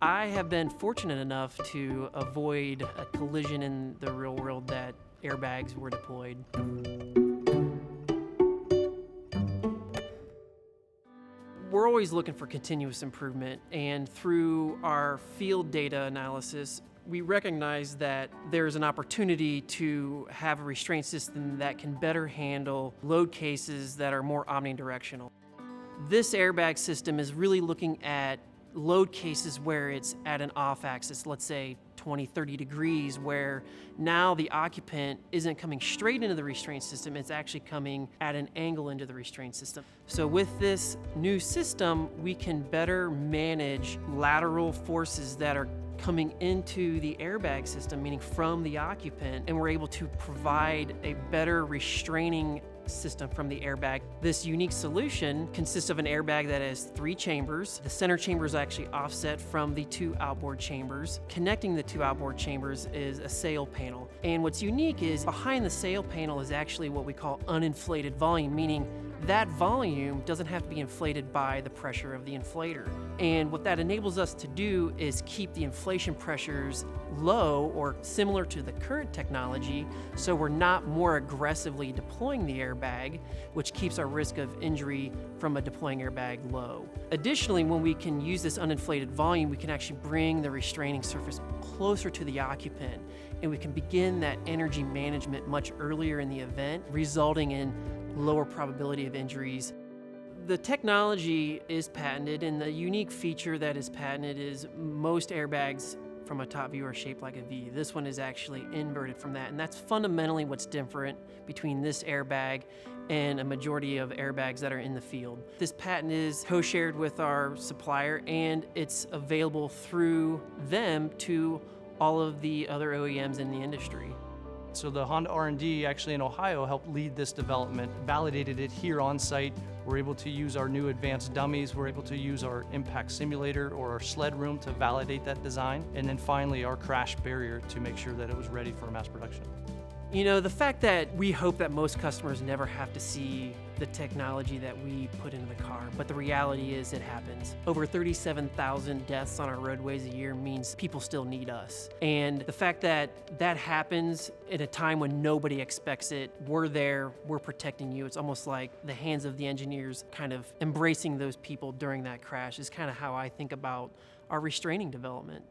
I have been fortunate enough to avoid a collision in the real world that airbags were deployed. We're always looking for continuous improvement, and through our field data analysis, we recognize that there's an opportunity to have a restraint system that can better handle load cases that are more omnidirectional. This airbag system is really looking at load cases where it's at an off axis, let's say 20, 30 degrees, where now the occupant isn't coming straight into the restraint system, it's actually coming at an angle into the restraint system. So with this new system, we can better manage lateral forces that are coming into the airbag system, meaning from the occupant, and we're able to provide a better restraining system from the airbag. This unique solution consists of an airbag that has 3 chambers. The center chamber is actually offset from the 2 outboard chambers. Connecting the 2 outboard chambers is a sail panel. And what's unique is behind the sail panel is actually what we call uninflated volume, meaning that volume doesn't have to be inflated by the pressure of the inflator. And what that enables us to do is keep the inflation pressures low or similar to the current technology, so we're not more aggressively deploying the airbag, which keeps our risk of injury from a deploying airbag low. Additionally, when we can use this uninflated volume, we can actually bring the restraining surface closer to the occupant, and we can begin that energy management much earlier in the event, resulting in lower probability of injuries. The technology is patented, and the unique feature that is patented is most airbags from a top view are shaped like a V. This one is actually inverted from that, and that's fundamentally what's different between this airbag and a majority of airbags that are in the field. This patent is co-shared with our supplier, and it's available through them to all of the other OEMs in the industry. So the Honda R&D actually in Ohio helped lead this development, validated it here on site. We're able to use our new advanced dummies. We're able to use our impact simulator or our sled room to validate that design. And then finally our crash barrier to make sure that it was ready for mass production. You know, the fact that we hope that most customers never have to see the technology that we put into the car, but the reality is it happens. Over 37,000 deaths on our roadways a year means people still need us. And the fact that that happens at a time when nobody expects it, we're there, we're protecting you. It's almost like the hands of the engineers kind of embracing those people during that crash is kind of how I think about our restraining development.